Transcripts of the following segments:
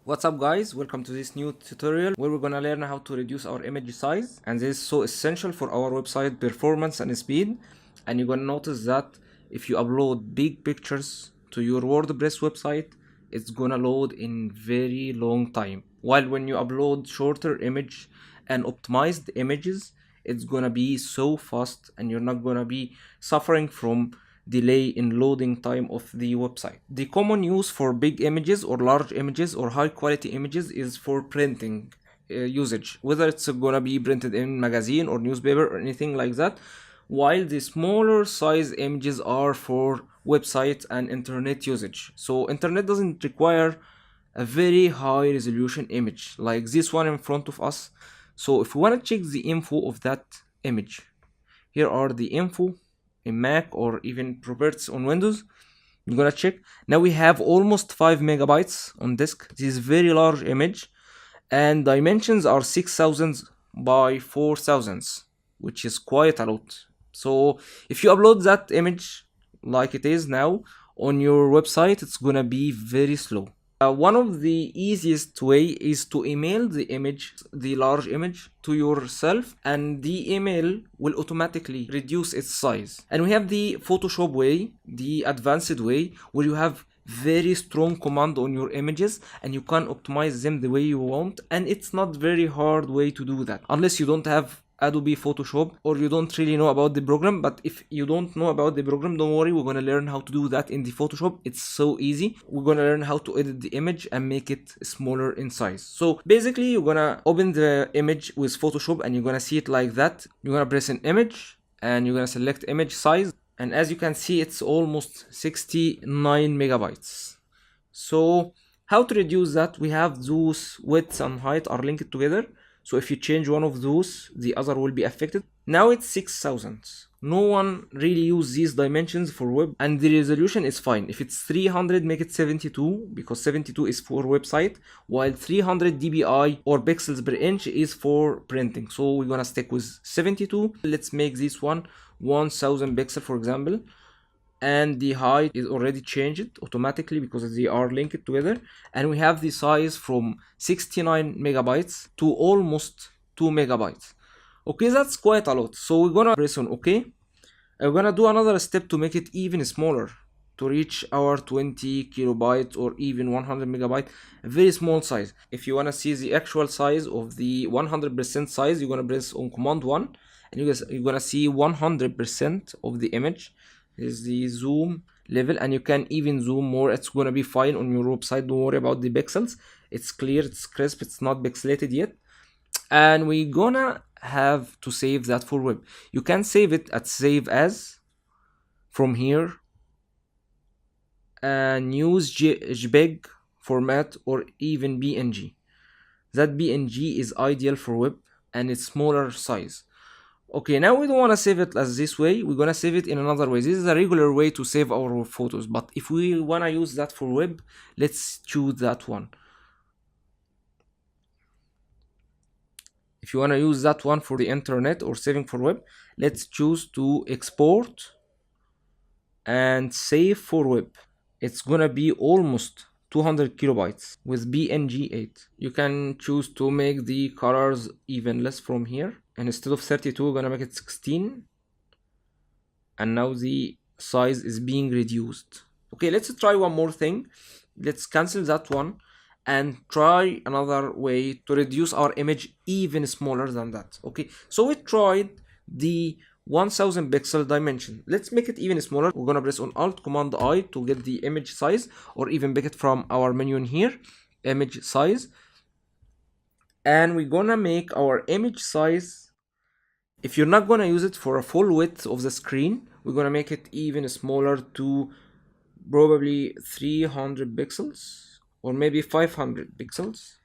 What's up guys, welcome to this new tutorial where we're gonna learn how to reduce our image size, and this is so essential for our website performance and speed. And you're gonna notice that if you upload big pictures to your WordPress website, it's gonna load in very long time, while when you upload shorter image and optimized images, it's gonna be so fast and you're not gonna be suffering from delay in loading time of the website. The common use for big images or large images or high quality images is for printing usage, whether it's gonna be printed in magazine or newspaper or anything like that, while the smaller size images are for website and internet usage. So internet doesn't require a very high resolution image like this one in front of us. So if we want to check the info of that image, here are the info in Mac or even properties on Windows. You're gonna check. Now we have almost 5 megabytes on disk. This is very large image, and dimensions are 6000 by 4000, which is quite a lot. So if you upload that image like it is now on your website, it's gonna be very slow. One of the easiest way is to email the image, the large image, to yourself, and the email will automatically reduce its size. And we have the Photoshop way, the advanced way, where you have very strong command on your images and you can optimize them the way you want, and it's not very hard way to do that unless you don't have Adobe Photoshop or you don't really know about the program. But if you don't know about the program, don't worry, we're gonna learn how to do that in the Photoshop. It's so easy. We're gonna learn how to edit the image and make it smaller in size. So basically you're gonna open the image with Photoshop and you're gonna see it like that. You're gonna press an image and you're gonna select image size, and as you can see it's almost 69 megabytes. So how to reduce that? We have those width and height are linked together. So if you change one of those, the other will be affected. Now it's 6000. No one really use these dimensions for web, and the resolution is fine. If it's 300, make it 72, because 72 is for website, while 300 dpi or pixels per inch is for printing. So we're gonna stick with 72. Let's make this one 1000 pixel, for example. And the height is already changed automatically because they are linked together, and we have the size from 69 megabytes to almost 2 megabytes. Okay, that's quite a lot. So we're gonna press on OK. We're gonna do another step to make it even smaller, to reach our 20 kilobyte or even 100 megabyte, a very small size. If you want to see the actual size of the 100% size, you're gonna press on command 1 and you're gonna see 100% of the image. Is the zoom level, and you can even zoom more. It's gonna be fine on your website, don't worry about the pixels. It's clear, it's crisp, it's not pixelated yet. And we're gonna have to save that for web. You can save it at save as from here and use JPEG format or even PNG. That PNG is ideal for web and it's smaller size. Okay, now we don't want to save it as this way. We're gonna save it in another way. This is a regular way to save our photos, but if we want to use that for web, let's choose that one. If you want to use that one for the internet or saving for web, let's choose to export and save for web. It's gonna be almost 200 kilobytes with PNG 8. You can choose to make the colors even less from here, and instead of 32 we're gonna make it 16, and now the size is being reduced. Okay, let's try one more thing. Let's cancel that one and try another way to reduce our image even smaller than that. Okay, so we tried the 1000 pixel dimension. Let's make it even smaller. We're gonna press on Alt Command I to get the image size, or even pick it from our menu in here, image size. And we're gonna make our image size, if you're not gonna use it for a full width of the screen, we're gonna make it even smaller to probably 300 pixels or maybe 500 pixels.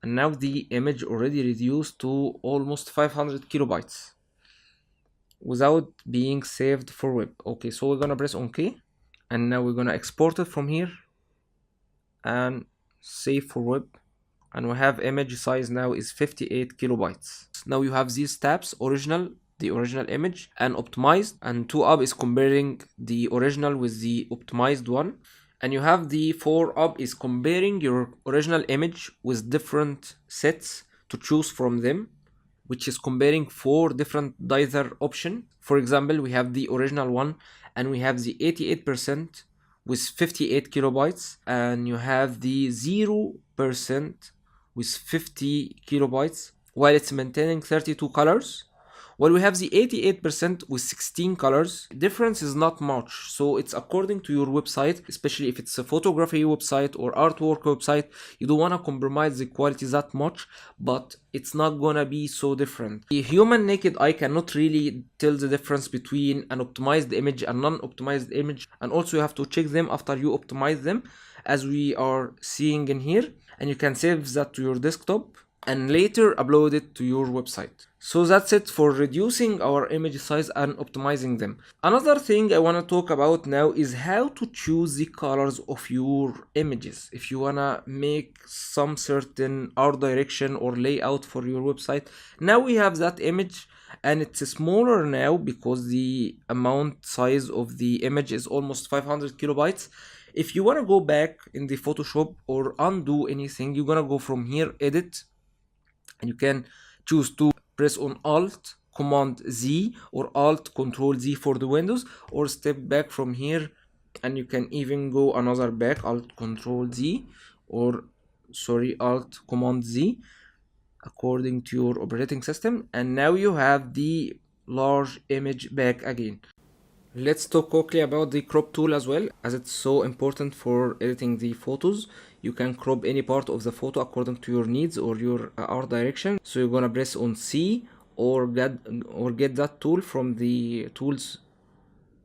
And now the image already reduced to almost 500 kilobytes without being saved for web. Okay, so we're gonna press OK, and now we're gonna export it from here and save for web, and we have image size now is 58 kilobytes. Now you have these tabs: original, the original image, and optimized, and 2up is comparing the original with the optimized one. And you have the 4 up is comparing your original image with different sets to choose from them, which is comparing 4 different dither option. For example, we have the original one and we have the 88% with 58 kilobytes, and you have the 0% with 50 kilobytes while it's maintaining 32 colors. Well, we have the 88% with 16 colors. Difference is not much, so it's according to your website, especially if it's a photography website or artwork website. You don't want to compromise the quality that much, but it's not gonna be so different. The human naked eye cannot really tell the difference between an optimized image and non-optimized image, and also you have to check them after you optimize them, as we are seeing in here, and you can save that to your desktop and later upload it to your website. So that's it for reducing our image size and optimizing them. Another thing I want to talk about now is how to choose the colors of your images. If you want to make some certain art direction or layout for your website, now we have that image and it's smaller now because the amount size of the image is almost 500 kilobytes. If you want to go back in the Photoshop or undo anything, you're gonna go from here, edit, and you can choose to press on Alt Command Z or Alt Control Z for the Windows, or step back from here and you can even go another back, Alt Control Z or Alt Command Z according to your operating system, and now you have the large image back again. Let's talk quickly about the crop tool as well, as it's so important for editing the photos. You can crop any part of the photo according to your needs or your art direction. So you're gonna press on C or get that tool from the tools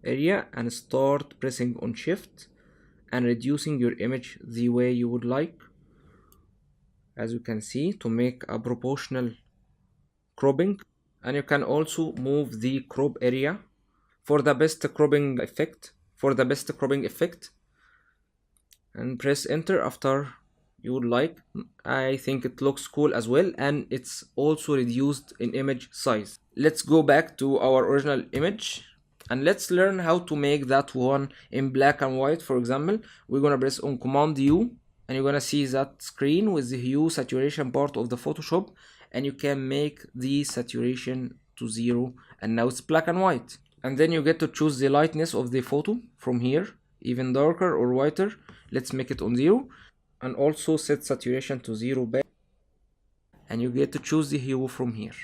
area and start pressing on Shift and reducing your image the way you would like, as you can see, to make a proportional cropping. And you can also move the crop area for the best cropping effect, and press enter after you would like. I think it looks cool as well, and it's also reduced in image size. Let's go back to our original image and let's learn how to make that one in black and white. For example, we're gonna press on Command U and you're gonna see that screen with the hue saturation part of the Photoshop, and you can make the saturation to 0 and now it's black and white. And then you get to choose the lightness of the photo from here, even darker or whiter. Let's make it on 0 and also set saturation to 0 back, and you get to choose the hue from here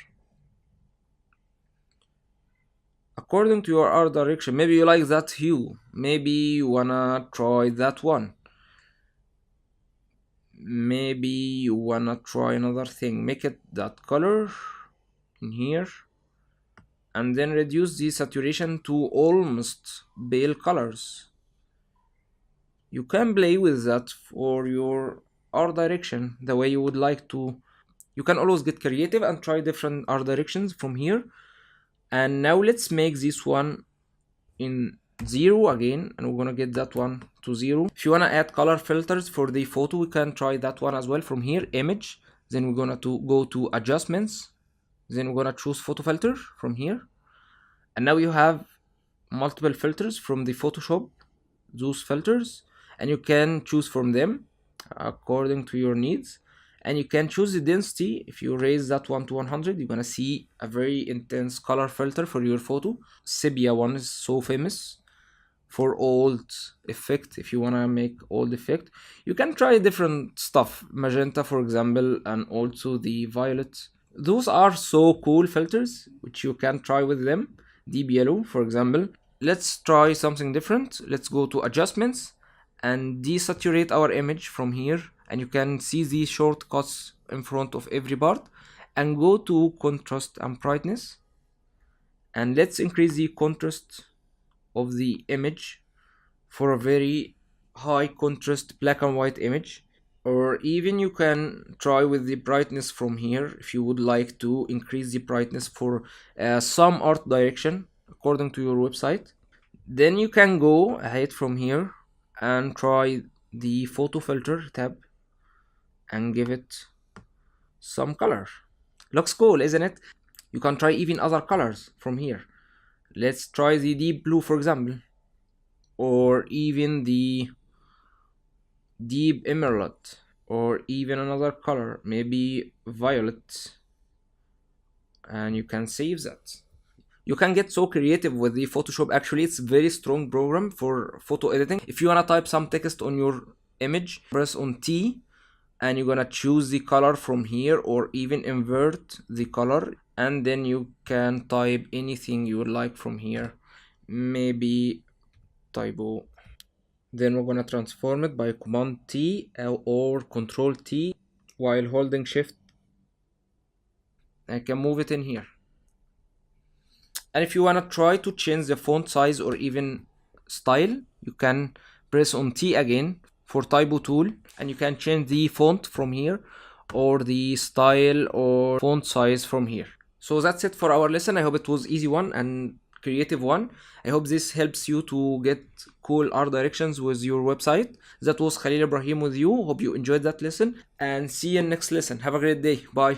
according to your art direction. Maybe you like that hue, maybe you wanna try that one, maybe you wanna try another thing. Make it that color in here and then reduce the saturation to almost pale colors. You can play with that for your art direction the way you would like to. You can always get creative and try different art directions from here. And now let's make this one in 0 again, and we're gonna get that one to 0. If you wanna add color filters for the photo, we can try that one as well from here, image, then we're gonna go to adjustments, then we're gonna choose photo filter from here, and now you have multiple filters from the Photoshop, those filters, and you can choose from them according to your needs. And you can choose the density. If you raise that one to 100, you're gonna see a very intense color filter for your photo. Sepia one is so famous for old effect. If you wanna make old effect, you can try different stuff, magenta for example, and also the violet. Those are so cool filters which you can try with them. Deep yellow for example. Let's try something different. Let's go to adjustments and desaturate our image from here, and you can see these shortcuts in front of every part, and go to contrast and brightness, and let's increase the contrast of the image for a very high contrast black and white image. Or even you can try with the brightness from here if you would like to increase the brightness for some art direction according to your website. Then you can go ahead from here and try the photo filter tab and give it some color. Looks cool, isn't it? You can try even other colors from here. Let's try the deep blue for example, or even the deep emerald, or even another color, maybe violet, and you can save that. You can get so creative with the Photoshop. Actually, it's a very strong program for photo editing. If you wanna type some text on your image, press on T, and you're gonna choose the color from here, or even invert the color, and then you can type anything you would like from here, maybe typo. Then we're gonna transform it by Command T or Control T while holding Shift. I can move it in here. And if you wanna try to change the font size or even style, you can press on T again for typo tool, and you can change the font from here, or the style or font size from here. So that's it for our lesson. I hope it was easy one and creative one. I hope this helps you to get cool art directions with your website. That was Khalil Ibrahim with you. Hope you enjoyed that lesson, and see you in next lesson. Have a great day. Bye.